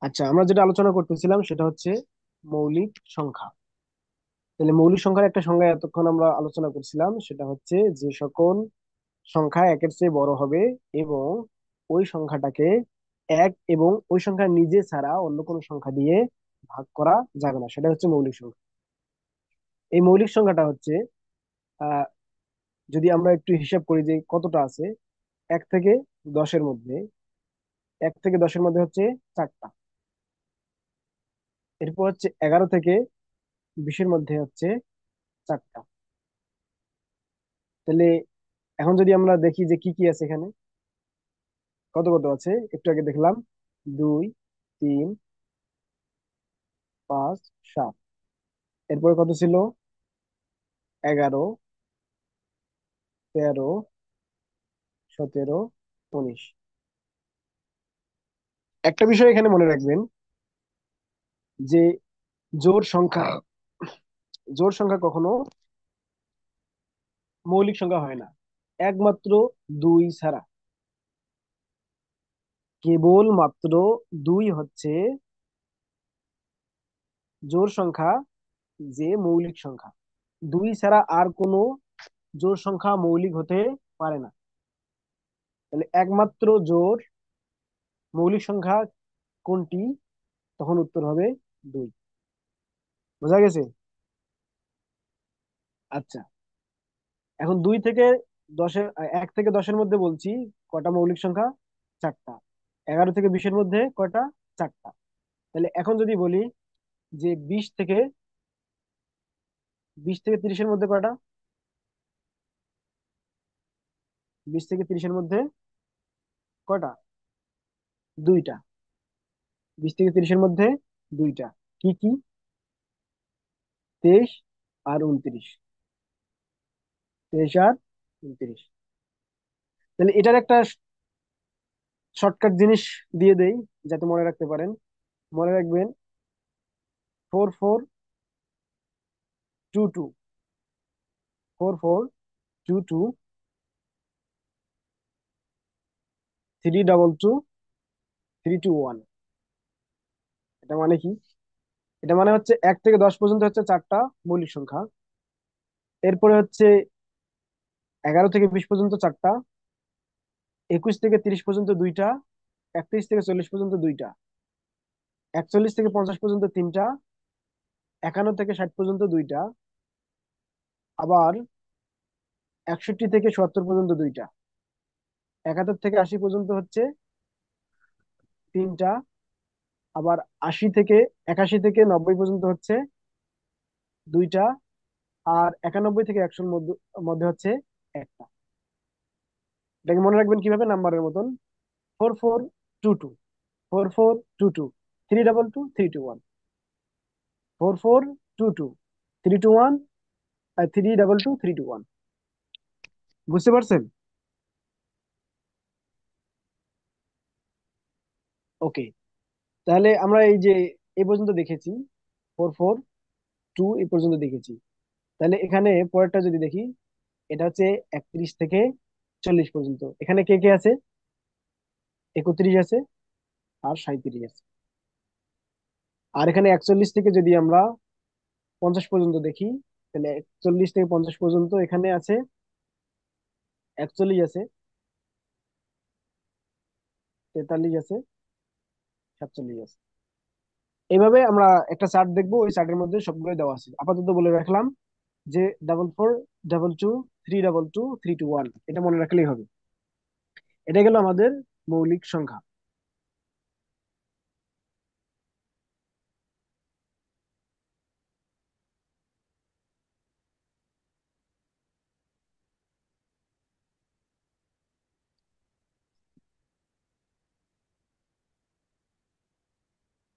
আচ্ছা, আমরা যেটা আলোচনা করতেছিলাম সেটা হচ্ছে মৌলিক সংখ্যা। তাহলে মৌলিক সংখ্যার একটা সংজ্ঞা এতক্ষণ আমরা আলোচনা করছিলাম, সেটা হচ্ছে যে সকল সংখ্যা একের চেয়ে বড় হবে এবং ওই সংখ্যাটাকে এক এবং ওই সংখ্যা নিজে ছাড়া অন্য কোনো সংখ্যা দিয়ে ভাগ করা যাবে না, সেটা হচ্ছে মৌলিক সংখ্যা। এই মৌলিক সংখ্যাটা হচ্ছে আহ যদি আমরা একটু হিসাব করি যে কতটা আছে। এক থেকে দশের মধ্যে, এক থেকে দশের মধ্যে হচ্ছে চারটা। এরপর হচ্ছে 11 থেকে 20-এর মধ্যে হচ্ছে চারটা। তাহলে এখন যদি আমরা দেখি যে কি কি আছে এখানে, কত কত আছে একটু আগে দেখলাম। 2, 3, 5, 7। এরপরে কত ছিল? 11, 13, 17, 19। একটা বিষয় এখানে মনে রাখবেন যে জোড় সংখ্যা জোড় সংখ্যা কখনো মৌলিক সংখ্যা হয় না, একমাত্র দুই ছাড়া। কেবল মাত্র দুই হচ্ছে জোড় সংখ্যা, যে মৌলিক সংখ্যা। দুই ছাড়া আর কোনো জোড় সংখ্যা মৌলিক হতে পারে না। তাহলে একমাত্র জোড় মৌলিক সংখ্যা কোনটি? তখন উত্তর হবে দুই। বোঝা গেছে? আচ্ছা, এখন 1 থেকে 10-এর মধ্যে বলছি কটা মৌলিক সংখ্যা? চারটা। 11 থেকে 20-এর মধ্যে কয়টা? চারটা। তাহলে এখন যদি বলি যে 20 থেকে 30-এর মধ্যে কয়টা? 20 থেকে 30-এর মধ্যে কয়টা? দুইটা। 20 থেকে 30-এর মধ্যে দুইটা। কি কি? 23 আর 29। 23 আর 29। তাহলে এটার একটা শর্টকাট জিনিস দিয়ে দেই, যাতে মনে রাখতে পারেন। মনে রাখবেন 4422। 4422, 322 321। এটা মানে কি? এটা মানে হচ্ছে 1 থেকে 10 পর্যন্ত হচ্ছে চারটা মৌলিক সংখ্যা। এরপরে হচ্ছে 11 থেকে 20 পর্যন্ত চারটা। 21 থেকে 30 পর্যন্ত দুইটা। 31 থেকে 40 পর্যন্ত দুইটা। 41 থেকে 50 পর্যন্ত তিনটা। 51 থেকে 60 পর্যন্ত দুইটা। আবার 61 থেকে 77 পর্যন্ত দুইটা। 71 থেকে 80 পর্যন্ত হচ্ছে তিনটা। আবার 81 থেকে 90 পর্যন্ত হচ্ছে দুইটা। আর 91 থেকে 100-র মধ্যে মধ্যে হচ্ছে একটা। এটাকে মনে রাখবেন কিভাবে? নাম্বারের মতন: 4422, 4422, 322 321, 4422 321, আর 322 321। বুঝতে পারছেন? ওকে। তাহলে আমরা এই যে এই পর্যন্ত দেখেছি, 442 এই পর্যন্ত দেখেছি। তাহলে এখানে পরেরটা যদি দেখি, এটা হচ্ছে 31 থেকে 40 পর্যন্ত। এখানে কে কে আছে? 31 আছে আর 37 আছে। আর এখানে 41 থেকে যদি আমরা 50 পর্যন্ত দেখি, তাহলে 41 থেকে 50 পর্যন্ত এখানে আছে 41 আছে, 43 আছে, 47 আছে। এইভাবে আমরা একটা চার্ট দেখবো, ওই চার্টের মধ্যে সবগুলো দেওয়া আছে। আপাতত বলে রাখলাম যে 4422 322 321, এটা মনে রাখলেই হবে। এটা গেল আমাদের মৌলিক সংখ্যা।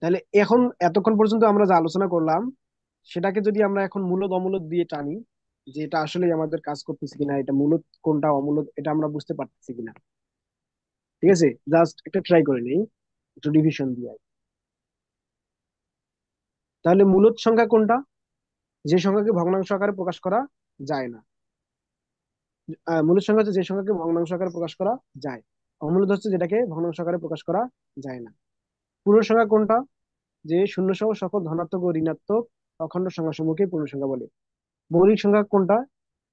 তাহলে এখন এতক্ষণ পর্যন্ত আমরা যা আলোচনা করলাম, সেটাকে যদি আমরা এখন মূলদ অমূলদ দিয়ে টানি, যে এটা আসলে আমাদের কাজ করতেছে কিনা, এটা মূলদ কোনটা অমূলদ এটা আমরা বুঝতে পারতেছি কিনা। ঠিক আছে, জাস্ট একটা ট্রাই করে নেই, একটু ডিভিশন দিয়ে। তাহলে মূলদ সংখ্যা কোনটা? যে সংখ্যাকে ভগ্নাংশ আকারে প্রকাশ করা যায় না। মূলদ সংখ্যা হচ্ছে যে সংখ্যাকে ভগ্নাংশ আকারে প্রকাশ করা যায়। অমূলদ হচ্ছে যেটাকে ভগ্নাংশ আকারে প্রকাশ করা যায় না। পূর্ণ সংখ্যা কোনটা? যে শূন্য সহ সকল ধনাত্মক ও ঋণাত্মক অখণ্ড সংখ্যা সমূহকে পূর্ণ সংখ্যা বলে। মৌলিক সংখ্যা কোনটা?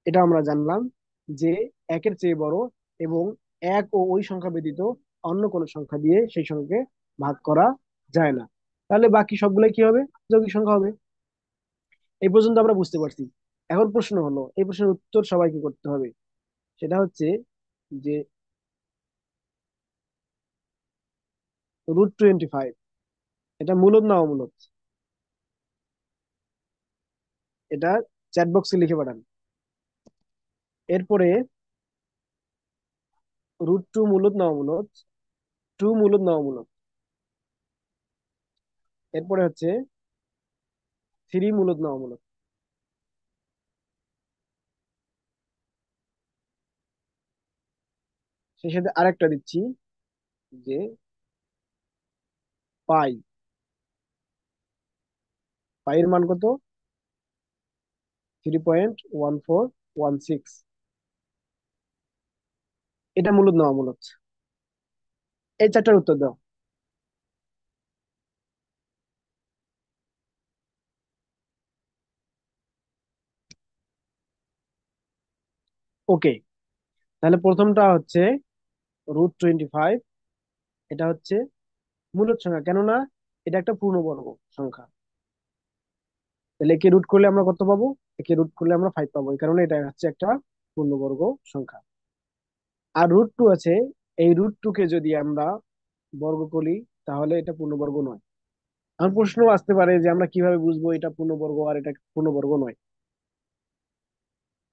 এটা আমরা জানলাম যে একের চেয়ে বড় এবং এক ও ওই সংখ্যা ব্যতীত অন্য কোনো সংখ্যা দিয়ে সেই সংখ্যাকে ভাগ করা যায় না। তাহলে বাকি সবগুলো কি হবে? যৌগিক সংখ্যা হবে। এই পর্যন্ত আমরা বুঝতে পারছি। এখন প্রশ্ন হলো, এই প্রশ্নের উত্তর সবাইকে করতে হবে। সেটা হচ্ছে যে √25 এটা মূলদ না অমূলদ? এটা চ্যাট বক্সে লিখে পাঠান। এরপরে √2 মূলদ না অমূলদ? টু মূলদ না অমূলদ? এরপরে হচ্ছে থ্রি মূলদ না অমূলদ? সেই সাথে আরেকটা দিচ্ছি, যে পাই, পাইয়ের মান কত? 3.1416। এটা মূলদ না অমূলদ? এই চারটার উত্তর দাও। ওকে, তাহলে প্রথমটা হচ্ছে √25, এটা হচ্ছে মূলদ সংখ্যা, কেননা এটা একটা পূর্ণবর্গ সংখ্যা। তাহলে একে রুট করলে আমরা কত পাবো? একে রুট করলে আমরা 5 পাবো, এই কারণে এটা হচ্ছে একটা পূর্ণবর্গ সংখ্যা। আর √2 আছে, এই √2 কে যদি আমরা বর্গ করি তাহলে এটা পূর্ণবর্গ নয়। আমার প্রশ্ন আসতে পারে যে আমরা কিভাবে বুঝবো এটা পূর্ণবর্গ আর এটা পূর্ণবর্গ নয়,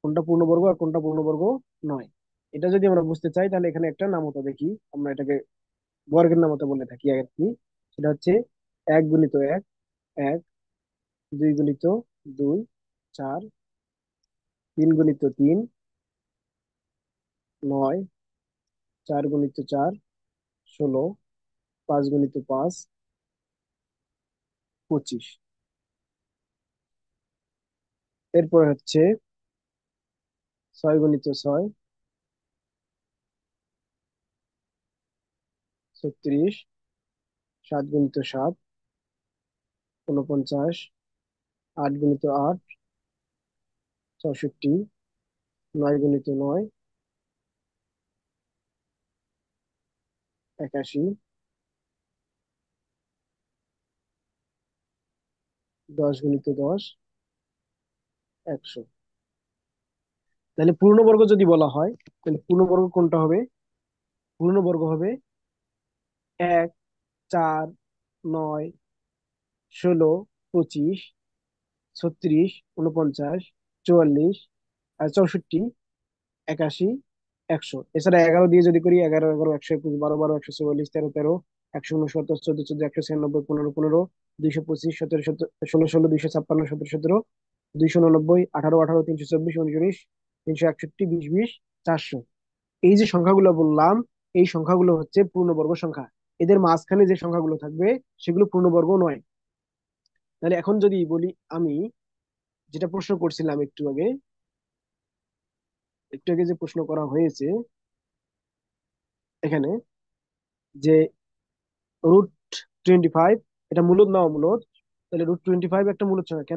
কোনটা পূর্ণবর্গ আর কোনটা পূর্ণবর্গ নয়? এটা যদি আমরা বুঝতে চাই তাহলে এখানে একটা নামতা দেখি, আমরা এটাকে বর্গের নামতা বলে থাকি আর কি। সেটা হচ্ছে 1 × 1 1, 2 × 2 4, 3 × 3 9, 4 × 4 16, 5 × 5 25। এরপর হচ্ছে 6 × 6 36, 7 × 7 49, 8 × 8 64, 9 × 9 81, 10 × 10 100। তাহলে পূর্ণবর্গ যদি বলা হয়, তাহলে পূর্ণবর্গ কোনটা হবে? পূর্ণবর্গ হবে 1 4 9 16 25 49 44 আর 64 81 100। এছাড়া 11 দিয়ে যদি করি, 11 11 121 12 12 144 13 13 169 14 14 196 15 15 225 17 17 16 16 256 17 17 289 18 18 324 19 19 361 20 20 400। এই যে সংখ্যাগুলো বললাম, এই সংখ্যাগুলো হচ্ছে পূর্ণবর্গ সংখ্যা। এদের মাঝখানে যে সংখ্যাগুলো থাকবে সেগুলো পূর্ণবর্গ নয়। তাহলে এখন যদি বলি, আমি যেটা প্রশ্ন করছিলাম একটু আগে যে প্রশ্ন করা হয়েছে এখানে, যে √25 এটা মূলদ না অমূলদ? তাহলে √25 একটা মূলদ সংখ্যা,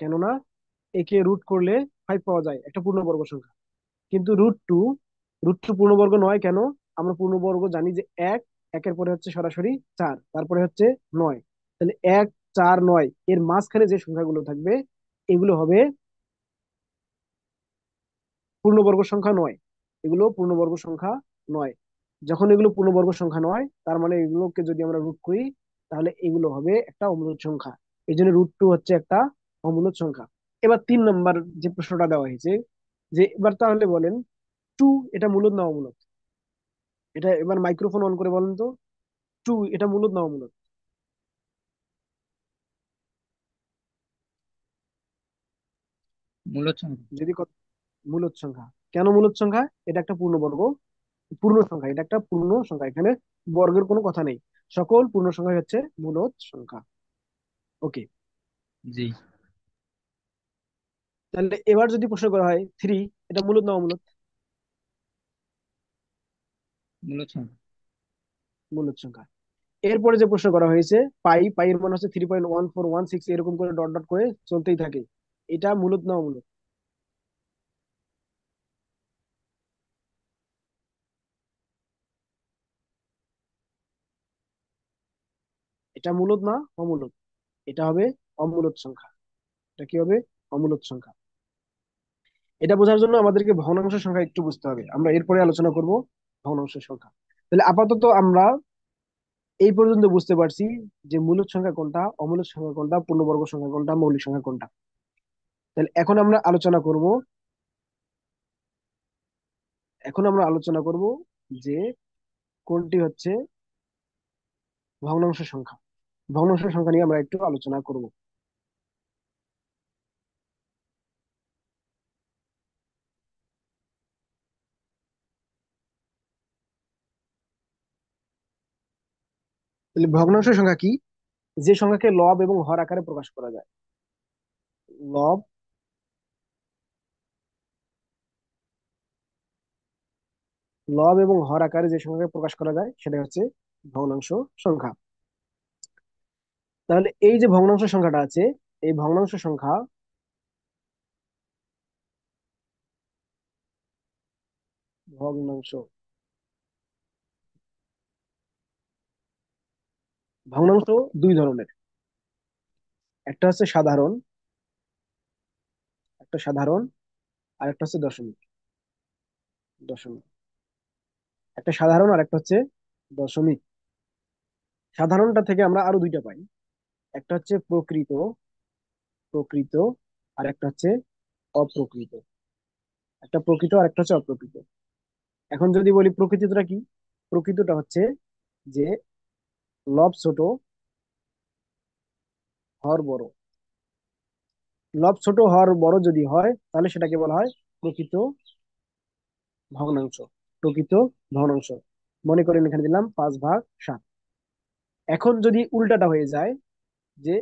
কেননা একে রুট করলে 5 পাওয়া যায়, একটা পূর্ণবর্গ সংখ্যা। কিন্তু √2 পূর্ণবর্গ নয়, কেন? আমরা পূর্ণবর্গ জানি যে এক, একের পরে হচ্ছে সরাসরি 4, তারপরে হচ্ছে 9। তাহলে 1 4 9 এর মাঝখানে যে সংখ্যাগুলো থাকবে এগুলো হবে পূর্ণবর্গ সংখ্যা নয়। এগুলো পূর্ণবর্গ সংখ্যা নয়। যখন এগুলো পূর্ণবর্গ সংখ্যা নয়, তার মানে এগুলোকে যদি আমরা রুট করি তাহলে এগুলো হবে একটা অমূলদ সংখ্যা। এই জন্য √2 হচ্ছে একটা অমূলদ সংখ্যা। এবার 3 নম্বর যে প্রশ্নটা দেওয়া হয়েছে, যে এবার তাহলে বলেন, টু এটা মূলদ না অমূলদ? এটা এবার মাইক্রোফোন অন করে বলেন তো, টু এটা মূলদ না অমূলদ? মূলত সংখ্যা। যদি মূলদ সংখ্যা। কেন মূলদ সংখ্যা? এটা একটা পূর্ণ সংখ্যা, এটা একটা পূর্ণ সংখ্যা, এখানে বর্গের কোনো কথা নেই। সকল পূর্ণ সংখ্যা হচ্ছে মূলদ সংখ্যা। ওকে, জি। তাহলে এবার যদি প্রশ্ন করা হয় থ্রি, এটা মূলদ না অমূলদ? মূলত সংখ্যা। মূলদ সংখ্যা। এরপরে যে প্রশ্ন করা হয়েছে, পাই পাই এর মান হচ্ছে 3.1416, এরকম করে ডট ডট করে চলতেই থাকে, এটা মূলদ না অমূলদ? এটা মূলদ না অমূলদ? এটা হবে অমূলদ সংখ্যা। এটা কি হবে? অমূলদ সংখ্যা। এটা বোঝার জন্য আমাদেরকে ভগ্নাংশ সংখ্যা একটু বুঝতে হবে, আমরা এরপরে আলোচনা করব ভগ্নাংশ সংখ্যা। তাহলে আপাতত আমরা এই পর্যন্ত বুঝতে পারছি যে মূলদ সংখ্যা কোনটা, অমূলদ সংখ্যা কোনটা, পূর্ণবর্গ সংখ্যা কোনটা, মৌলিক সংখ্যা কোনটা। তাহলে এখন আমরা আলোচনা করব যে কোনটি হচ্ছে ভগ্নাংশ সংখ্যা। ভগ্নাংশ সংখ্যা নিয়ে আমরা একটু আলোচনা করব। তাহলে ভগ্নাংশ সংখ্যা কি? যে সংখ্যাকে লব এবং হর আকারে প্রকাশ করা যায়। লব লব এবং হর আকারে যে সংখ্যাকে প্রকাশ করা যায় সেটা হচ্ছে ভগ্নাংশ সংখ্যা। তাহলে এই যে ভগ্নাংশ সংখ্যাটা আছে, এই ভগ্নাংশ ভগ্নাংশ দুই ধরনের। একটা হচ্ছে সাধারণ, একটা সাধারণ, আর একটা হচ্ছে দশমিক। দশমিক, একটা সাধারণ আর একটা হচ্ছে দশমিক। সাধারণটা থেকে আমরা আরো দুইটা পাই। একটা হচ্ছে প্রকৃত, প্রকৃত, আর একটা হচ্ছে অপ্রকৃত। একটা প্রকৃত আর একটা হচ্ছে অপ্রকৃত। এখন যদি বলি প্রকৃতিটা কি, প্রকৃতটা হচ্ছে যে লব ছোট, হর বড়। লব ছোট হর বড় যদি হয় তাহলে সেটাকে বলা হয় প্রকৃত ভগ্নাংশ। প্রকৃত ভগ্নাংশ। মনে করেন এখানে দিলাম 5/7। এখন যদি উল্টাটা হয়ে যায়, যে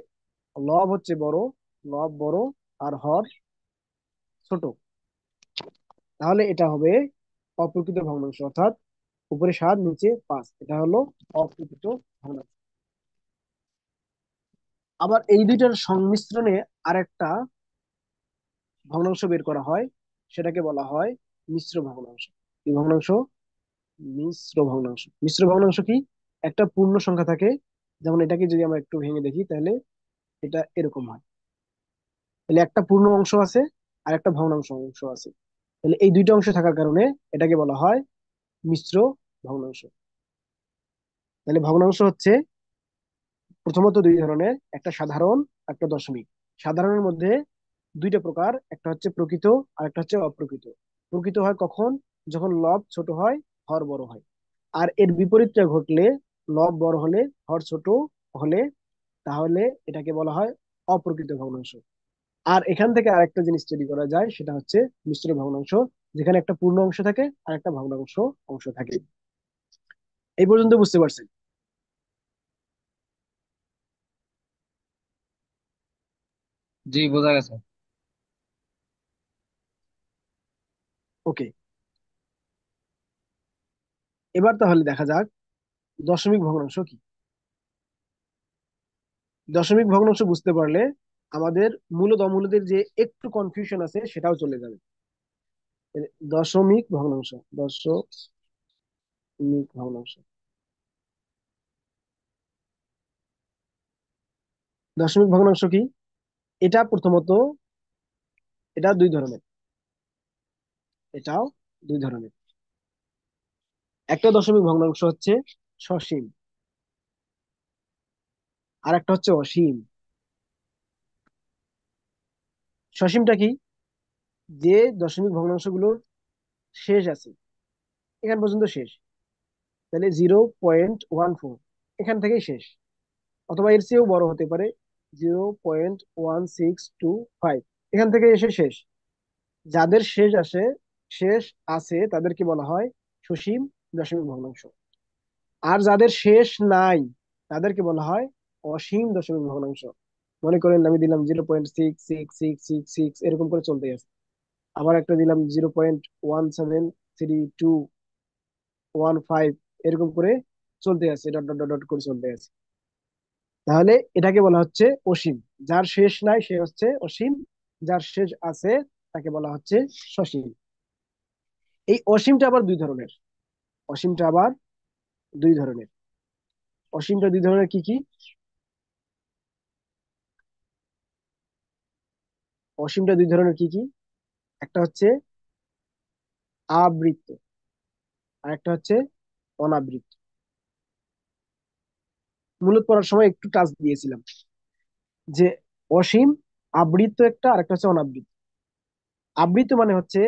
লব হচ্ছে বড়, লব বড় আর হর ছোট, তাহলে এটা হবে অপ্রকৃত ভগ্নাংশ, অর্থাৎ উপরে 7 নিচে 5, এটা হলো অপ্রকৃত ভগ্নাংশ। আবার এই দুইটার সংমিশ্রণে আরেকটা ভগ্নাংশ বের করা হয়, সেটাকে বলা হয় মিশ্র ভগ্নাংশ। কি ভগ্নাংশ? মিশ্র ভগ্নাংশ। মিশ্র ভগ্নাংশ কি? একটা পূর্ণ সংখ্যা থাকে, যেমন এটাকে যদি আমরা একটু ভেঙে দেখি তাহলে এটা এরকম হয়। তাহলে একটা পূর্ণ অংশ আছে আর একটা ভগ্নাংশ অংশ আছে। তাহলে এই দুইটা অংশ থাকার কারণে এটাকে বলা হয় মিশ্র ভগ্নাংশ। তাহলে ভগ্নাংশ হচ্ছে প্রথমত দুই ধরনের, একটা সাধারণ, একটা দশমিক। সাধারণের মধ্যে দুইটা প্রকার, একটা হচ্ছে প্রকৃত আর একটা হচ্ছে অপ্রকৃত। প্রকৃত হয় কখন? যখন লব ছোট হয়, হর বড় হয়। আর এর বিপরীতটা ঘটলে, লব বড় হলে, হর ছোট হলে, তাহলে এটাকে বলা হয় অপ্রকৃত ভগ্নাংশ। আর এখান থেকে আরেকটা জিনিস তৈরি করা যায়, সেটা হচ্ছে মিশ্র ভগ্নাংশ, যেখানে একটা পূর্ণ অংশ থাকে আর একটা ভগ্নাংশ অংশ থাকে। এই পর্যন্ত বুঝতে পারছেন? জি, বোঝা গেছে। ওকে, এবার তাহলে দেখা যাক দশমিক ভগ্নাংশ কি। দশমিক ভগ্নাংশ বুঝতে পারলে আমাদের মূলদ অমূলদের যে একটু কনফিউশন আছে সেটাও চলে যাবে। দশমিক ভগ্নাংশ, দশমিক ভগ্নাংশ, দশমিক ভগ্নাংশ কি? এটা প্রথমত, এটা দুই ধরনের, এটাও দুই ধরনের। একটা দশমিক ভগ্নাংশ হচ্ছে সসীম, আর একটা হচ্ছে অসীম। সসীমটা কি? যে দশমিক ভগ্নাংশগুলোর শেষ আছে, এখান পর্যন্ত শেষ, তাহলে 0.14, এখান থেকেই শেষ, অথবা এর চেয়েও বড় হতে পারে, 0.1625, এখান থেকে এসে শেষ। যাদের শেষ আছে তাদেরকে বলা হয় সসীম দশমিক ভগ্নাংশ। আর যাদের শেষ নাই তাদেরকে বলা হয় অসীম দশমিক ভগ্নাংশ। মনে করেন আমি দিলাম 0.666666, এরকম করে চলতে আছে। আবার একটা দিলাম 0.173215, এরকম করে চলতে আছে, ডট ডট ডট ডট করে চলতে আছে। তাহলে এটাকে বলা হচ্ছে অসীম। যার শেষ নাই সে হচ্ছে অসীম, যার শেষ আছে তাকে বলা হচ্ছে সসীম। এই অসীমটা আবার দুই ধরনের। অসীমটা আবার দুই ধরনের। অসীমটা দুই ধরনের কি কি? অসীমটা দুই ধরনের কি কি? একটা হচ্ছে আবৃত্ত, আর একটা হচ্ছে অনাবৃত্ত। মূলত পড়ার সময় একটু টাচ দিয়েছিলাম যে অসীম আবৃত্ত একটা, আর একটা হচ্ছে অনাবৃত্ত। আবৃত্ত মানে হচ্ছে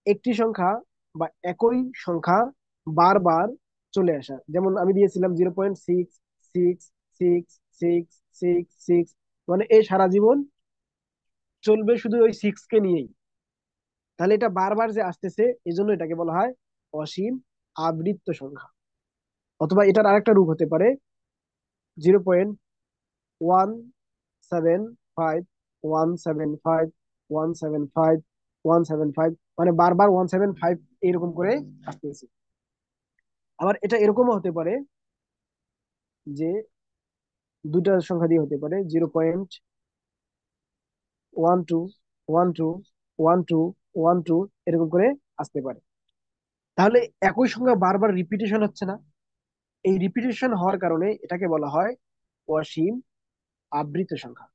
একটি সংখ্যা বা একই সংখ্যা বারবার চলে আসা। যেমন আমি দিয়েছিলাম 0.6666666, মানে এই সারা জীবন চলবে শুধু ওই সিক্স কে নিয়েই। তাহলে এটা বারবার যে আসতেছে, এই জন্য এটাকে বলা হয় অসীম আবৃত্ত সংখ্যা। অথবা এটার আরেকটা রূপ হতে পারে 0.175 175 175 175, মানে বারবার 175 এরকম করে আসতেছে। আবার এটা এরকমও হতে পারে যে দুটা সংখ্যা দিয়ে হতে পারে 0.12 12 12 এরকম করে আসতে পারে। তাহলে একই সংখ্যা বারবার রিপিটেশন হচ্ছে না? এই রিপিটেশন হওয়ার কারণে এটাকে বলা হয় অসীম আবৃত সংখ্যা।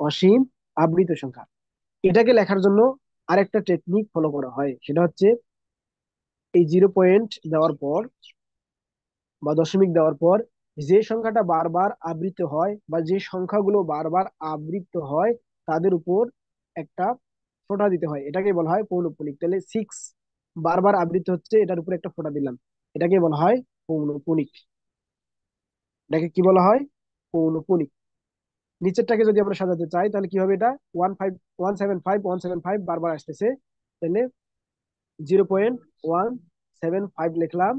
অসীম আবৃত সংখ্যা। এটাকে লেখার জন্য আরেকটা টেকনিক ফলো করা হয়, সেটা হচ্ছে এই 0 পয়েন্ট দেওয়ার পর বা দশমিক দেওয়ার পর যে সংখ্যাটা বারবার আবৃত হয় বা যে সংখ্যাগুলো বারবার আবৃত হয় তাদের উপর একটা ফোঁটা দিতে হয়। এটাকে বলা হয় পৌনঃপুনিক। তাহলে সিক্স বারবার আবৃত হচ্ছে, এটার উপর একটা ফোঁটা দিলাম, এটাকে বলা হয় পৌনঃপুনিক। এটাকে কি বলা হয়? পৌনঃপুনিক। নিচেরটাকে যদি আমরা সাজাতে চাই তাহলে কি হবে? এটা 175 175 বারবার আসতেছে, তাহলে 0.175 লিখলাম।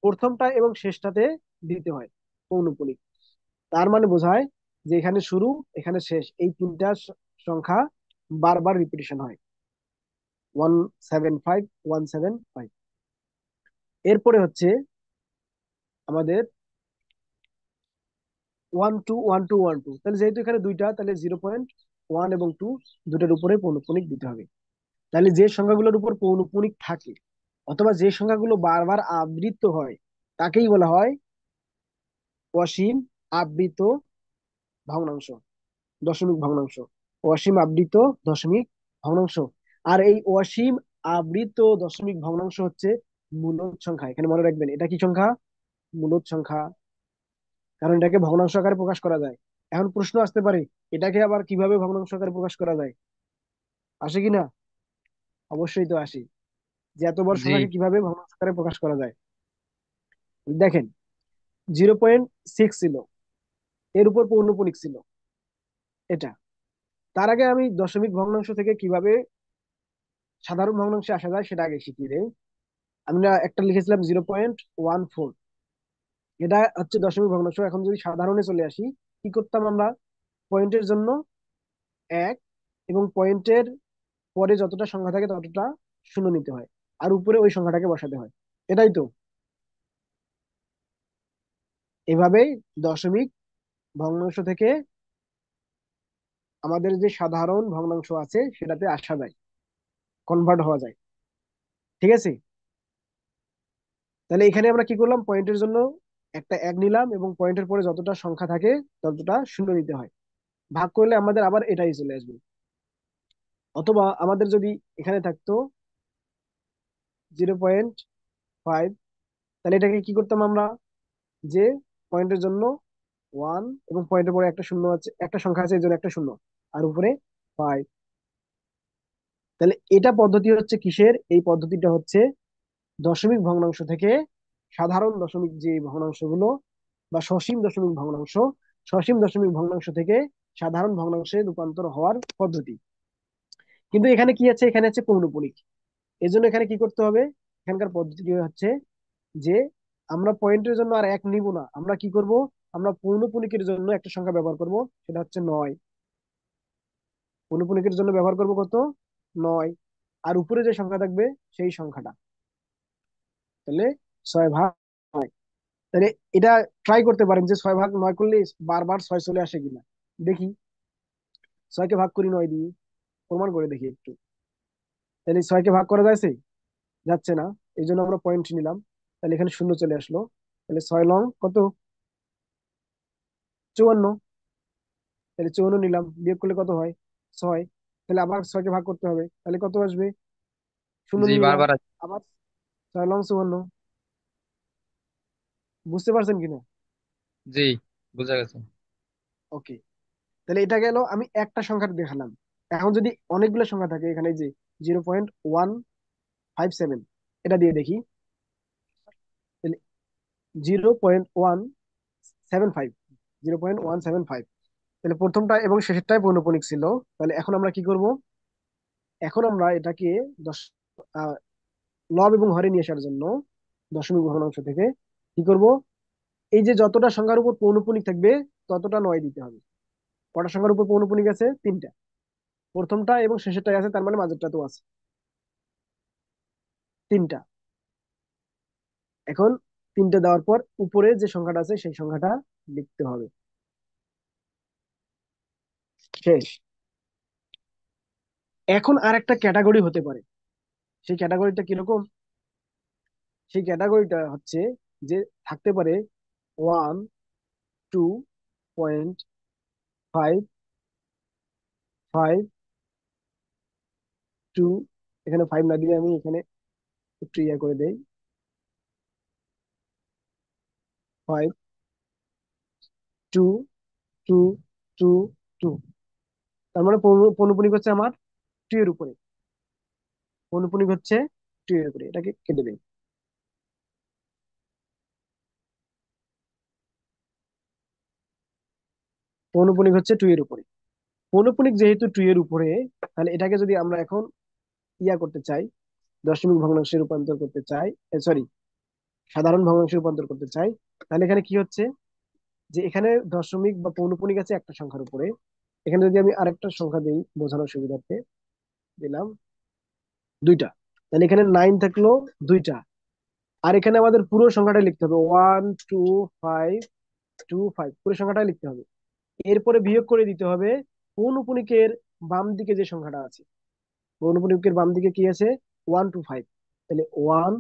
প্রথমটা এবং শেষটাতে দিতে হয় পৌনঃপুনিক। তার মানে বোঝায় যে এখানে শুরু, এখানে শেষ, এই তিনটা সংখ্যা বারবার রিপিটেশন হয়। 175 175। এরপরে হচ্ছে আমাদের 12 12 12। তাহলে যেহেতু এখানে দুইটা, তাহলে 0.1 এবং 2 দুটার উপরে পৌনঃপুনিক দিতে হবে। তাহলে যে সংখ্যাগুলোর উপর পৌনঃপুনিক থাকে অথবা যে সংখ্যাগুলো বারবার আবৃত হয় তাকেই বলা হয় অসীম আবৃত ভগ্নাংশ, দশমিক ভগ্নাংশ। অসীম আবৃত দশমিক ভগ্নাংশ। আর এই অসীম আবৃত দশমিক ভগ্নাংশ হচ্ছে মূলদ সংখ্যা। এখানে মনে রাখবেন, এটা কি সংখ্যা? মূলদ সংখ্যা। কারণ এটাকে ভগ্নাংশ আকারে প্রকাশ করা যায়। এখন প্রশ্ন আসতে পারে, এটাকে আবার কিভাবে ভগ্নাংশ আকারে প্রকাশ করা যায়? আসে কিনা? অবশ্যই তো আসে। যে এত বড় জি। সংখ্যাকে কিভাবে ভগ্নাংশ আকারে প্রকাশ করা যায়? দেখেন, 0.6 ছিল, এর উপর পৌনঃপুনিক ছিল এটা। তার আগে আমি দশমিক ভগ্নাংশ থেকে কিভাবে সাধারণ ভগ্নাংশে আসা যায় সেটা আগে শিখিয়ে দেই। আমরা একটা লিখেছিলাম 0.14, এটা হচ্ছে দশমিক ভগ্নাংশ। এখন যদি সাধারণে চলে আসি, কি করতাম আমরা? পয়েন্টের জন্য এক, এবং পয়েন্টের পরে যতটা সংখ্যা থাকে ততটা শূন্য নিতে হয়, আর উপরে ওই সংখ্যাটাকে বসাতে হয়। এটাই তো। এভাবেই দশমিক ভগ্নাংশ থেকে আমাদের যে সাধারণ ভগ্নাংশ আছে সেটাতে আসা যায়, কনভার্ট হওয়া যায়। ঠিক আছে? তাহলে এখানে আমরা কি করলাম? পয়েন্টের জন্য একটা এক নিলাম এবং পয়েন্টের পরে যতটা সংখ্যা থাকে ততটা শূন্য নিতে হয়। ভাগ করলে আমাদের আবার এটাই চলে আসবে। অথবা আমাদের যদি এখানে থাকতো 0.5, তাহলে এটাকে কি করতাম আমরা? যে পয়েন্টের জন্য ওয়ান এবং পয়েন্টের পরে একটা শূন্য আছে, একটা সংখ্যা আছে, এই জন্য একটা শূন্য, আর উপরে 5। তাহলে এটা পদ্ধতি হচ্ছে কিসের? এই পদ্ধতিটা হচ্ছে দশমিক ভগ্নাংশ থেকে সাধারণ দশমিক যে ভগ্নাংশগুলো বা সসীম দশমিক ভগ্নাংশ, সসীম দশমিক ভগ্নাংশ থেকে সাধারণ ভগ্নাংশে রূপান্তর হওয়ার পদ্ধতি। কিন্তু এখানে কি আছে? এখানে আছে পৌনঃপুনিক। এই জন্য এখানে কি করতে হবে? এখানকার পদ্ধতি হচ্ছে যে আমরা পয়েন্টের জন্য আর এক নিব না, আমরা কি করব? আমরা পৌনঃপুনিকের জন্য একটা সংখ্যা ব্যবহার করব, সেটা হচ্ছে 9। পৌনঃপুনিকের জন্য ব্যবহার করব কত? 9। আর উপরে যে সংখ্যা থাকবে সেই সংখ্যাটা। তাহলে 6 ভাগ 9। তাহলে এটা ট্রাই করতে পারেন যে 6 ভাগ 9 করলে বারবার 6 চলে আসে কিনা। দেখি, 6কে ভাগ করি 9 দিয়ে, প্রমাণ করে দেখি একটু। তাহলে 6কে ভাগ করা যাচ্ছে? যাচ্ছে না। এই জন্য আমরা পয়েন্ট নিলাম। তাহলে এখানে শূন্য চলে আসলো। তাহলে 6 লং কত? 54। তাহলে 54 নিলাম, বিয়োগ করলে কত হয়? 6। তাহলে আবার 6কে ভাগ করতে হবে, তাহলে কত আসবে? শূন্য জি, নিলাম। বারবার আছে। আবার 6 লং 54। বুঝতে পারছেন কিনা? জি, বোঝা গেছে। ওকে। তাহলে এটা গেল, আমি একটা সংখ্যা দেখালাম। এখন যদি অনেকগুলো সংখ্যা থাকে, এখানে যে 0.157, এটা দিয়ে দেখি। তাহলে 0.175, 0.175। তাহলে প্রথমটা এবং শেষেরটাই পৌনঃপুনিক ছিল। তাহলে এখন আমরা কি করব? এখন আমরা এটাকে দশ আহ, লব এবং হরে নিয়ে আসার জন্য দশমিক ভগ্নাংশ থেকে কি করব? এই যে যতটা সংখ্যার উপর পৌনঃপুনিক থাকবে ততটা 9 দিতে হবে। কটা সংখ্যার উপর পৌনঃপুনিক আছে? 3টা। প্রথমটা এবং শেষেরটাই আছে, তার মানে মাঝেরটা তো আছে। 3টা। এখন 3টে দেওয়ার পর উপরে যে সংখ্যাটা আছে সেই সংখ্যাটা লিখতে হবে। শেষ। এখন আর একটা ক্যাটাগরি হতে পারে। সেই ক্যাটাগরিটা কিরকম? সেই ক্যাটাগরিটা হচ্ছে যে থাকতে পারে 1, 2.5, 5, 2। এখানে 5 না দিয়ে আমি এখানে একটু ইয়া করে দেই। 5, 2, 2, 2। তার মানে পৌনঃপুনিক হচ্ছে আমার 2 এর উপরে। পৌনঃপুনিক হচ্ছে 2 এর উপরে, এটাকে কেটে দেই। পৌনঃপুনিক হচ্ছে 2 এর উপরে। পৌনঃপুনিক যেহেতু 2 এর উপরে, তাহলে এটাকে যদি আমরা এখন ইয়া করতে চাই, দশমিক ভগ্নাংশে রূপান্তর করতে চাই, সরি, সাধারণ ভগ্নাংশে রূপান্তর করতে চাই, তাহলে এখানে কি হচ্ছে? যে এখানে দশমিক বা পৌনঃপুনিক আছে একটা সংখ্যার উপরে। এখানে যদি আমি আরেকটা সংখ্যা দিই বোঝানোর সুবিধার্থে, দিলাম 2টা। তাহলে এখানে 9 থাকলো 2টা। আর এখানে আমাদের পুরো সংখ্যাটা লিখতে হবে, 1, 2, 5, 2, 5, পুরো সংখ্যাটা লিখতে হবে। এরপরে বিয়োগ করে দিতে হবে পৌনঃপুনিকের বাম দিকে যে সংখ্যাটা আছে। পৌনঃপুনিকের বাম দিকে কি আছে? 1, 2, 5। তাহলে 1,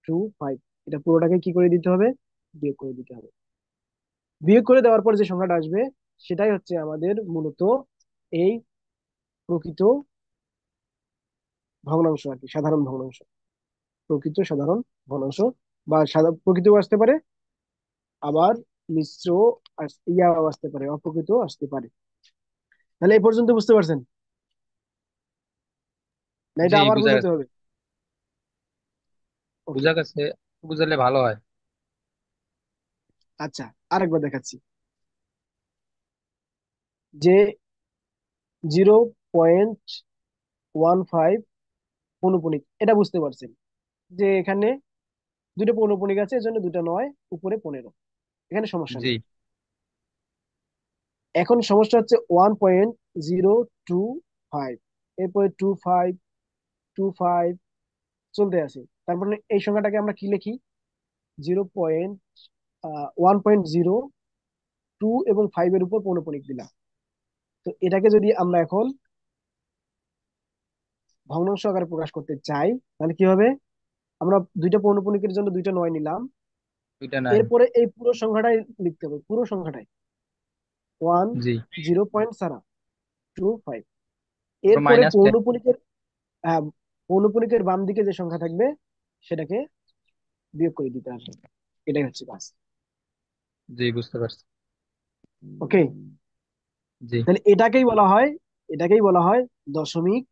2, 5, এটা পুরোটাকে কি করে দিতে হবে? বিয়োগ করে দিতে হবে। বিয়োগ করে দেওয়ার পর যে সংখ্যাটা আসবে সেটাই হচ্ছে আমাদের মূলত এই প্রকৃত ভগ্নাংশ আর কি, সাধারণ ভগ্নাংশ। প্রকৃত সাধারণ ভগ্নাংশ, বা প্রকৃতও আসতে পারে, আবার মিশ্র ইয়াও আসতে পারে, অপ্রকৃত আসতে পারে। তাহলে এই পর্যন্ত বুঝতে পারছেন? না জি, এটা আবার বোঝা বোঝাতে গেছে। হবে? ওকে। বোঝা গেছে। বুঝালে ভালো হয়। আচ্ছা, আরেকবার দেখাচ্ছি। যে 0.15 পৌনঃপুনিক, এটা বুঝতে পারছেন যে এখানে দুটো পৌনঃপুনিক আছে, এজন্য দুটো 9, উপরে 15। এখানে সমস্যা জি, নেই। এখন সমস্যা হচ্ছে 1.025, এরপরে 2, 5, 2, 5 চলতে আছে। তারপরে এই সংখ্যাটাকে আমরা কি লিখি? 1.02 এবং 5 এর উপর পৌনঃপুনিক দিলাম। তো এটাকে যদি আমরা এখন ভগ্নাংশ আকারে প্রকাশ করতে চাই, তাহলে কি হবে? আমরা দুইটা পৌনঃপুনিকের জন্য দুইটা 9 নিলাম। দুইটা নাই। এরপরে এই পুরো সংখ্যাটাই লিখতে হবে, পুরো সংখ্যাটাই। ওয়ান, জি, 0 পয়েন্ট সারা, 2, 5। তারপর এরপরে -10। পৌনঃপুনিকের, হ্যাঁ, পৌনঃপুনিকের বাম দিকে যে সংখ্যা থাকবে সেটাকে বিয়োগ করে দিতে হবে। এটাই হচ্ছে কাজ। জি, বুঝতে পারছি। ওকে। জি। তাহলে এটাকেই বলা হয় দশমিক,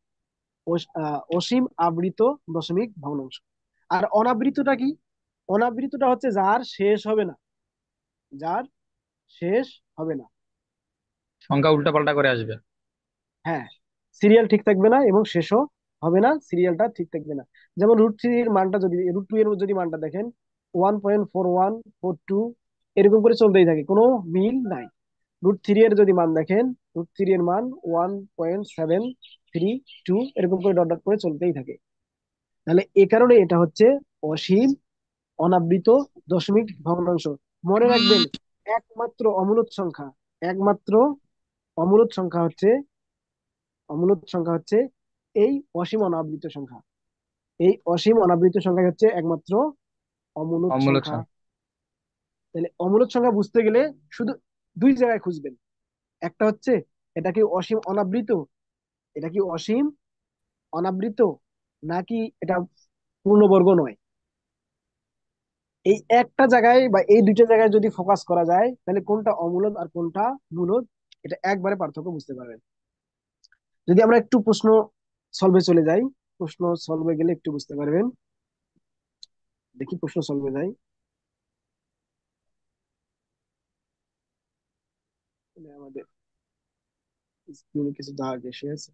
অসীম আবৃত দশমিক ভগ্নাংশ। আর অনাবৃতটা কি? অনাবৃতটা হচ্ছে যার শেষ হবে না, যার শেষ হবে না। সংখ্যা উল্টা পাল্টা করে আসবে। হ্যাঁ, সিরিয়াল ঠিক থাকবে না এবং শেষও হবে না, সিরিয়ালটা ঠিক থাকবে না। যেমন √3 এর মানটা যদি, √2 এর যদি মানটা দেখেন, 1.4142 এরকম করে চলতেই থাকে, কোনো মিল নাই। √3 এর যদি মান দেখেন, √3 এর মান 1.732 এরকম করে ডট ডট করে চলতেই থাকে। তাহলে এ কারণে এটা হচ্ছে অসীম অনাবৃত দশমিক ভগ্নাংশ। মনে রাখবেন, একমাত্র অমূলদ সংখ্যা, একমাত্র অমূলদ সংখ্যা হচ্ছে, অমূলদ সংখ্যা হচ্ছে এই অসীম অনাবৃত সংখ্যা। এই অসীম অনাবৃত সংখ্যা হচ্ছে একমাত্র অমূলদ অমূলক সংখ্যা। সংখ্যা। তাহলে অমূলদ সংখ্যা বুঝতে গেলে শুধু দুই জায়গায় খুঁজবেন। একটা হচ্ছে এটা কি অসীম অনাবৃত, এটা কি অসীম অনাবৃত, নাকি এটা পূর্ণবর্গ নয়। এই একটা জায়গায় বা এই দুইটা জায়গায় যদি ফোকাস করা যায়, তাহলে কোনটা অমূলদ আর কোনটা মূলদ, এটা একবারে পার্থক্য বুঝতে পারবেন। যদি আমরা একটু প্রশ্ন সলভে চলে যাই, প্রশ্ন সলভে গেলে একটু বুঝতে পারবেন। দেখি প্রশ্ন সলভে যাই। মানে আমাদের স্ক্রিনে কিছু দাগ এসে আছে।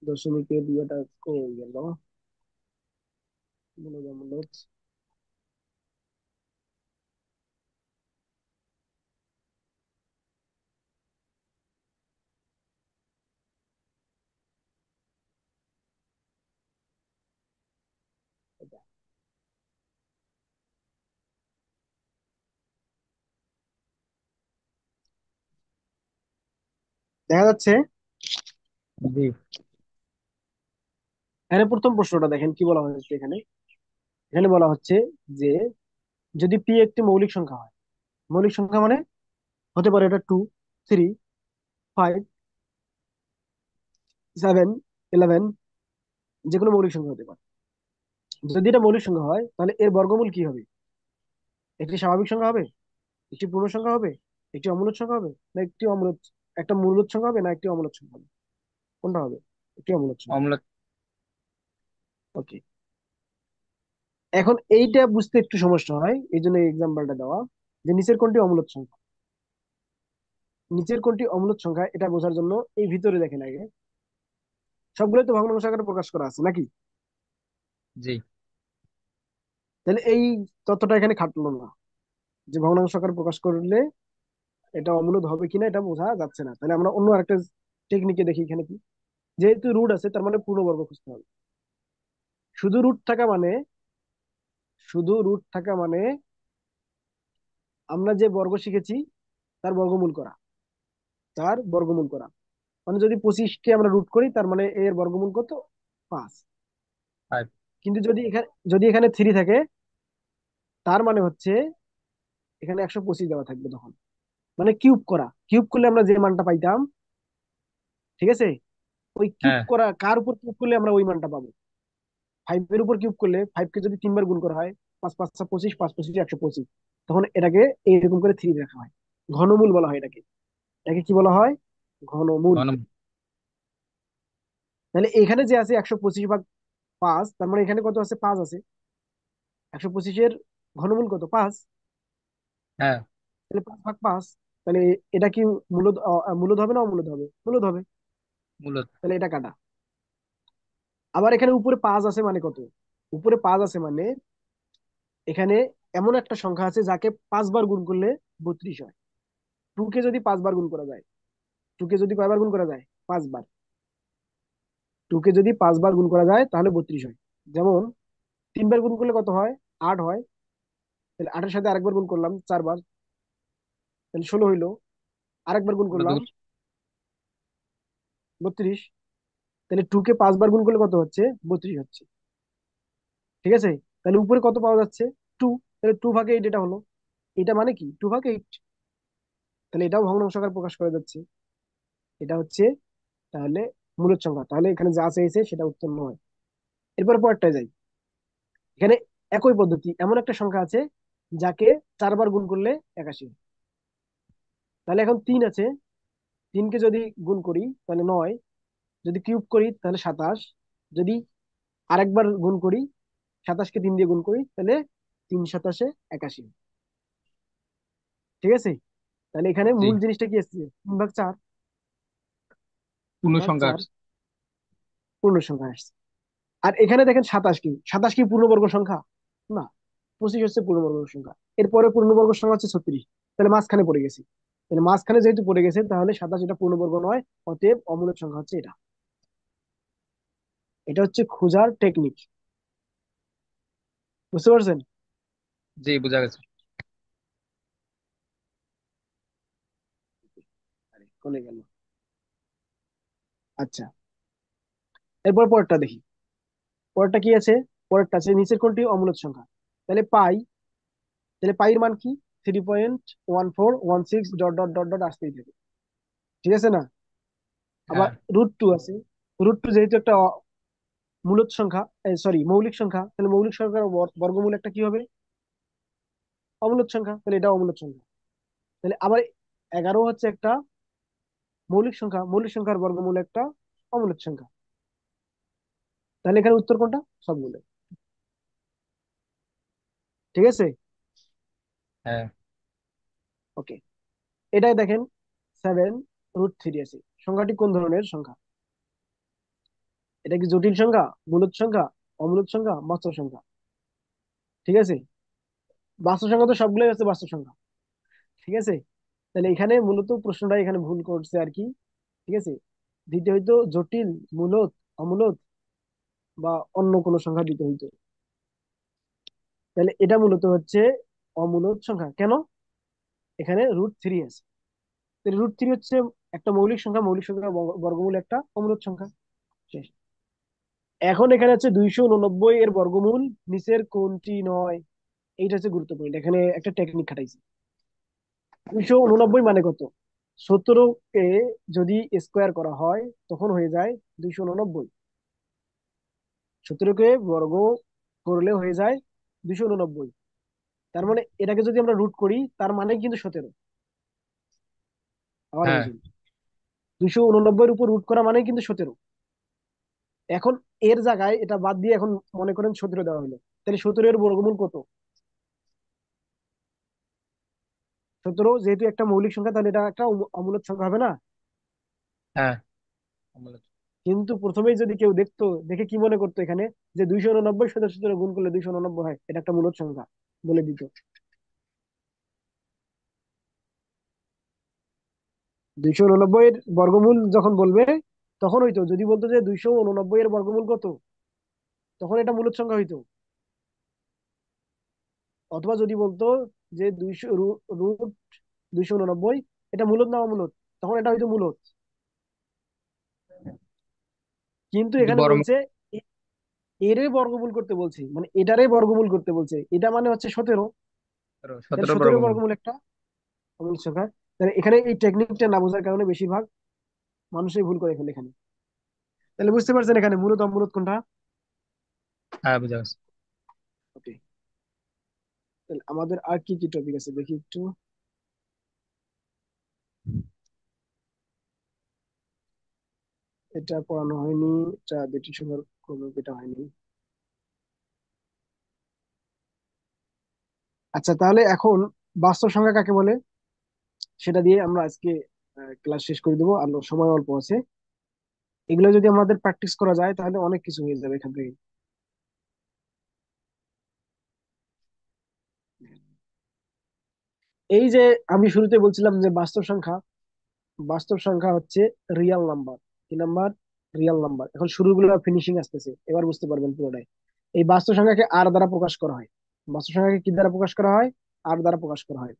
0.2 কমে গেল। মূলদ অমূলদ, দেখা যাচ্ছে। জি। এখানে প্রথম প্রশ্নটা দেখেন কি বলা হয়েছে এখানে। এখানে বলা হচ্ছে যে যদি পি একটি মৌলিক সংখ্যা হয়, মৌলিক সংখ্যা মানে হতে পারে এটা 2, 3, 5, 7, 11, যে কোনো মৌলিক সংখ্যা হতে পারে। যদি এটা মৌলিক সংখ্যা হয় তাহলে এর বর্গমূল কি হবে? একটি স্বাভাবিক সংখ্যা হবে, একটি পূর্ণ সংখ্যা হবে, একটি অমূলদ সংখ্যা হবে, না একটি অমূলদ, একটা মূলদ সংখ্যা হবে, না একটি অমূলদ সংখ্যা হবে? কোনটা হবে? একটি অমূলদ সংখ্যা। অম্লক। ওকে। এখন এইটা বুঝতে একটু সমস্যা হয়, এই জন্য এক্সাম্পলটা দেওয়া, যে নিচের কোনটি অমূলদ সংখ্যা। নিচের কোনটি অমূলদ সংখ্যা এটা বোঝার জন্য এই ভিতরে দেখেন আগে, সবগুলোই তো ভগ্নাংশ আকারে প্রকাশ করা আছে নাকি? জি। তাহলে এই তথ্যটা এখানে খাটলো না, যে ভগ্নাংশ আকারে প্রকাশ করলে এটা অমূলদ হবে কিনা এটা বোঝা যাচ্ছে না। তাহলে আমরা অন্য আরেকটা টেকনিকে দেখি এখানে কি। যেহেতু রুট আছে তার মানে পূর্ণবর্গ খুঁজতে হবে। শুধু রুট থাকা মানে, শুধু রুট থাকা মানে আমরা যে বর্গ শিখেছি তার বর্গমূল করা, তার বর্গমূল করা। মানে যদি 25 কে আমরা রুট করি তার মানে এর বর্গমূল কত? 5। 5। কিন্তু যদি এখানে 3 থাকে, তার মানে হচ্ছে এখানে 125 দেওয়া থাকবে তখন। মানে কিউব করা, কিউব করলে আমরা যে মানটা পাইতাম, ঠিক আছে, ওই কিউব হ্যাঁ। করা কার উপর কিউব করলে আমরা ওই মানটা পাবো? 5 এর উপর কিউব করলে, 5 কে যদি 3 বার গুণ করা হয়, 5 5 25, 5 25 125, তখন এটাকে এইরকম করে 3 রাখা হয়। ঘনমূল বলা হয় এটাকে। এটাকে কি বলা হয়? ঘনমূল। ঘন। তাহলে এখানে যে আছে 125/5, তার মানে এখানে কত আছে? 5 আছে। 125-এর ঘনমূল কত? 5। হ্যাঁ। তাহলে 5/5। তাহলে এটা কি মূলদ মূলদ হবে না অমূলদ হবে? মূলদ হবে। মূলত। তাহলে এটা কাটা। আবার এখানে উপরে 5 আছে মানে কত? উপরে 5 আছে মানে এখানে এমন একটা সংখ্যা আছে যাকে 5 বার গুণ করলে 32 হয়। 2 কে যদি 5 বার গুণ করা যায়, 2 কে যদি কয়বার গুণ করা যায়? 5 বার। 2 কে যদি 5 বার গুণ করা যায় তাহলে 32 হয়। যেমন 3 বার গুণ করলে কত হয়? 8 হয়। তাহলে 8-এর সাথে আরেকবার গুণ করলাম 4 বার, তাহলে 16 হইলো। আরেকবার গুণ ষোলো করলাম দুগুণ। 32। তাহলে 2 কে 5 বার গুণ করলে কত হচ্ছে? 32 হচ্ছে। ঠিক আছে। তাহলে উপরে কত পাওয়া যাচ্ছে? 2। তাহলে 2/8 এটা হলো। এটা মানে কি? 2/8। তাহলে এটাও ভগ্নাংশ আকারে প্রকাশ করা যাচ্ছে। এটা হচ্ছে তাহলে মূলদ সংখ্যা। তাহলে এখানে যা চেয়েছে সেটা উত্তর নয়। এরপর পরেরটা যাই। এখানে একই পদ্ধতি, এমন একটা সংখ্যা আছে যাকে 4 বার গুণ করলে 81 হয়। তাহলে এখন 3 আছে, 3 কে যদি গুণ করি তাহলে 9, যদি কিউব করি তাহলে 27, যদি আরেকবার গুণ করি, 27-কে 3 দিয়ে গুণ করি, তাহলে 3×27 81। ঠিক আছে। তাহলে এখানে জি। মূল জিনিসটা কি আসছে? 3/4। তিন পূর্ণ ভাগ সংখ্যা চার আসছে। পূর্ণ সংখ্যা আসছে। আর এখানে দেখেন 27 কি? 27 কি পূর্ণবর্গ সংখ্যা? না। 25 হচ্ছে পূর্ণবর্গ সংখ্যা। এরপরে পূর্ণবর্গ সংখ্যা হচ্ছে 36। তাহলে মাঝখানে পড়ে গেছি। তাহলে মাঝখানে যেহেতু পড়ে গেছে, তাহলে 27 এটা পূর্ণবর্গ নয়। অতএব অমূলদ সংখ্যা হচ্ছে এটা। এটা হচ্ছে খোঁজার টেকনিক। বুঝতে পারছেন? জি, বোঝা গেছে। আরে কোনে গেল? আচ্ছা, এরপর পরেরটা দেখি। পরেরটা কি আছে? পরেরটা আছে নিচের কোনটি অমূলদ সংখ্যা। তাহলে পাই। তাহলে পাইয়ের মান কি? 3.1416 ডট ডট ডট ডট আসতেই থাকে। ঠিক আছে না? আবার হ্যাঁ, √2 আছে। √2 যেহেতু একটা মূলদ সংখ্যা, সরি মৌলিক সংখ্যা, তাহলে মৌলিক সংখ্যার বর্গমূল একটা কি হবে? অমূলদ সংখ্যা, তাহলে এটা অমূলদ সংখ্যা। তাহলে আবার 11 হচ্ছে একটা মৌলিক সংখ্যা, মৌলিক সংখ্যার বর্গমূল একটা অমূলদ সংখ্যা। তাহলে এখানে উত্তর কোনটা? সবগুলো। ঠিক আছে। হ্যাঁ, ওকে, এটাই দেখেন, 7√3 আছে। সংখ্যাটি কোন ধরনের সংখ্যা? এটা কি জটিল সংখ্যা, মূলদ সংখ্যা, অমূলদ সংখ্যা, বাস্তব সংখ্যা? ঠিক আছে, বাস্তব সংখ্যা তো সবগুলোই হচ্ছে বাস্তব সংখ্যা। ঠিক আছে, তাহলে এখানে মূলত প্রশ্নটা এখানে ভুল করছে আর কি। ঠিক আছে, দিতে হইতো জটিল, মূলদ, অমূলদ, বা অন্য কোনো সংখ্যা দিতে হইতো। তাহলে এটা মূলত হচ্ছে অমূলদ সংখ্যা। কেন? এখানে √3 আছে। √3 হচ্ছে একটা মৌলিক সংখ্যা, মৌলিক সংখ্যার বর্গমূল একটা অমূলদ সংখ্যা। শেষ। এখন এখানে হচ্ছে 289 এর বর্গমূল নিচের কোনটি নয়? এইটা হচ্ছে গুরুত্বপূর্ণ, এখানে একটা টেকনিক খাটাইছি। 289 মানে কত? 17 কে যদি স্কোয়ার করা হয় তখন হয়ে যায় 289। 17কে বর্গ করলে হয়ে যায় 289। তার মানে এটাকে যদি আমরা রুট করি, তার মানে কিন্তু 17। আবার হ্যাঁ, বুঝুন, 289 উপর রুট করা মানে কিন্তু 17। এখন এর জায়গায় এটা বাদ দিয়ে এখন মনে করেন 17 দেওয়া হলো, তাহলে 17 এর বর্গমূল কত? 17 যেহেতু একটা মৌলিক সংখ্যা, তাহলে এটা একটা অমূলদ সংখ্যা হবে না? হ্যাঁ, অমূলত। কিন্তু প্রথমেই যদি কেউ দেখতো, দেখে কি মনে করতো এখানে, যে 289 সাথে 17 গুণ করলে 289 হয়, এটা একটা মূলদ সংখ্যা বলে দিত। 289 এর বর্গমূল যখন বলবে, তখন হইতো, যদি বলতো যে 289 এর বর্গমূল কত, তখন এটা মূলদ সংখ্যা হইতো। অথবা যদি বলতো যে 200 √289, এটা মূলদ না অমূলদ, তখন এটা হয়তো মূলদ। কিন্তু কিন্তু এখানে বড় বলছে এরই বর্গমূল করতে বলছে, মানে এটারই বর্গমূল করতে বলছে, এটা মানে হচ্ছে 17। তাহলে 17 17 বর্গমূল। বর্গমূল একটা অমূলদ সংখ্যা। তাহলে এখানে এই টেকনিকটা না বোঝার কারণে বেশিরভাগ মানুষই ভুল করে ফেলে এখানে। তাহলে বুঝতে পারছেন এখানে মূলত অমূলদ কোনটা? হ্যাঁ, বোঝা গেছে। ওকে, তাহলে আমাদের আর কি কি টপিক আছে দেখি একটু। এটা পড়ানো হয়নি, এটা ব্রিটিশ সময়ের কোনো এটা হয়নি। আচ্ছা, তাহলে এখন বাস্তব সংখ্যা কাকে বলে সেটা দিয়ে আমরা আজকে ক্লাস শেষ করে দেবো, আর সময় অল্প আছে। এগুলো যদি আমাদের প্র্যাকটিস করা যায় তাহলে অনেক কিছু হয়ে যাবে এখান থেকে। এই যে আমি শুরুতে বলছিলাম যে বাস্তব সংখ্যা, বাস্তব সংখ্যা হচ্ছে রিয়াল নাম্বার। কি নাম্বার? Real number. এখন শুরুগুলো ফিনিশিং আসতেছে, এবার বুঝতে পারবেন পুরোটাই। এই বাস্তব সংখ্যাকে আর দ্বারা প্রকাশ করা হয়। বাস্তব সংখ্যাকে কি দ্বারা প্রকাশ করা হয়? আর দ্বারা প্রকাশ করা হয়।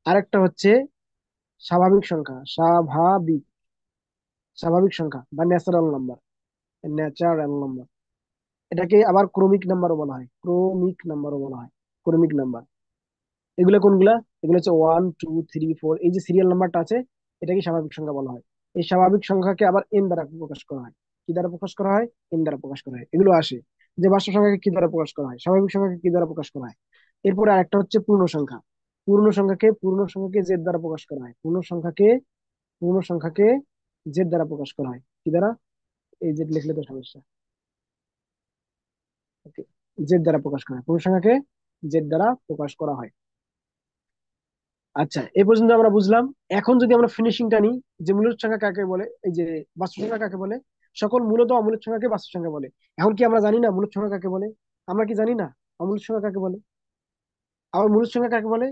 আরেকটা হচ্ছে স্বাভাবিক সংখ্যা, স্বাভাবিক, স্বাভাবিক সংখ্যা বা ন্যাচারাল নাম্বার, ন্যাচারাল নাম্বার। এটাকে আবার ক্রমিক নাম্বারও বলা হয়, ক্রমিক নাম্বারও বলা হয়, ক্রমিক নাম্বার। এগুলো কোনগুলা? এগুলো হচ্ছে 1 2 3 4, এই যে সিরিয়াল নাম্বারটা আছে, এটাকে স্বাভাবিক সংখ্যা বলা হয়। এই স্বাভাবিক সংখ্যাকে আবার এন দ্বারা প্রকাশ করা হয়। কি দ্বারা প্রকাশ করা হয়? এন দ্বারা প্রকাশ করা হয়। এগুলো আসে। যে বাস্তব সংখ্যাকে কি দ্বারা প্রকাশ করা হয়, স্বাভাবিক সংখ্যাকে কি দ্বারা প্রকাশ করা হয়। এরপরে আরেকটা হচ্ছে পূর্ণ সংখ্যা। পূর্ণ সংখ্যাকে জেড দ্বারা প্রকাশ করা হয়। পূর্ণ সংখ্যাকে জেড দ্বারা প্রকাশ করা হয়। কি দ্বারা? এই জেড লিখলে তো সমস্যা। ওকে, জেড দ্বারা প্রকাশ করা হয়, পূর্ণ সংখ্যাকে জেড দ্বারা প্রকাশ করা হয়। আচ্ছা, এই পর্যন্ত আমরা বুঝলাম। এখন যদি আমরা ফিনিশিংটা নিই, যে মূলদ সংখ্যা কাকে বলে, এই যে বাস্তব সংখ্যা কাকে বলে, সকল মূলত অমূলদ সংখ্যাকে বাস্তব সংখ্যা বলে। এখন কি আমরা জানি না মূলদ সংখ্যা কাকে বলে? আমরা কি জানি না অমূলদ সংখ্যা কাকে বলে? আবার মূলদ সংখ্যা কাকে বলে?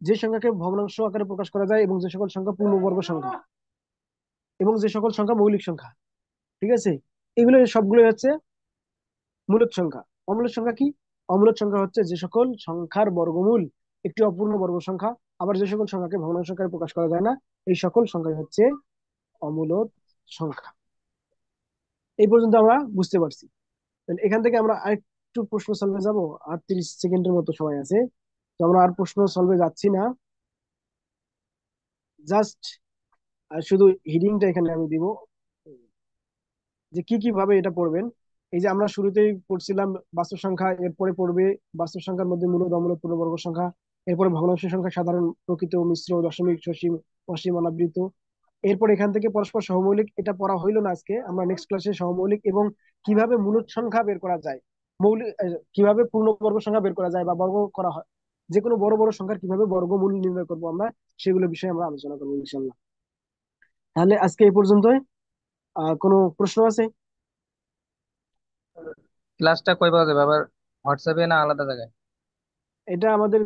যে সংখ্যাকে ভগ্নাংশ আকারে প্রকাশ করা যায় এবং যে সকল সংখ্যা পূর্ণবর্গ সংখ্যা এবং যে সকল সংখ্যা মৌলিক সংখ্যা, ঠিক আছে, এগুলো সবগুলো হচ্ছে মূলদ সংখ্যা। অমূলদ সংখ্যা কি? অমূলদ সংখ্যা হচ্ছে যে সকল সংখ্যার বর্গমূল একটি অপূর্ণ বর্গ সংখ্যা, আবার যে সকল সংখ্যাকে ভগ্নাংশ আকারে প্রকাশ করা যায় না, এই সকল সংখ্যাই হচ্ছে অমূলদ সংখ্যা। এই পর্যন্ত আমরা বুঝতে পারছি। তাহলে এখান থেকে আমরা আরেকটু প্রশ্ন সলভে যাব। আর 30 সেকেন্ডের মতো সময় আছে, তো আমরা আর প্রশ্ন সলভে যাচ্ছি না। জাস্ট শুধু হিডিংটা এখানে আমি দিব, যে কি কি ভাবে এটা পড়বেন। এই যে আমরা শুরুতেই পড়ছিলাম বাস্তব সংখ্যা, এরপরে পড়বে বাস্তব সংখ্যার মধ্যে মূলদ অমূলদ পূর্ণবর্গ সংখ্যা, এরপরে ভগ্নাংশ সংখ্যা, সাধারণ, প্রকৃত, মিশ্র, দশমিক, সসীম, অসীম, অনাবৃত। এরপর এখান থেকে পরস্পর সহমৌলিক, এটা পড়া হইলো না আজকে, আমরা নেক্সট ক্লাসে সহমৌলিক এবং কিভাবে মূলদ সংখ্যা বের করা যায়, মৌলিক কিভাবে পূর্ণবর্গ সংখ্যা বের করা যায় বা বর্গ করা হয়, যে কোনো বড় বড় সংখ্যার কিভাবে বর্গমূল নির্ণয় করবো আমরা, সেগুলো বিষয়ে আমরা আলোচনা করবো ইনশাল্লাহ। তাহলে আজকে এই পর্যন্তই। কোনো প্রশ্ন আছে? ক্লাসটা কই পাওয়া যাবে আবার? হোয়াটসঅ্যাপে না আলাদা জায়গায়? এটা আমাদের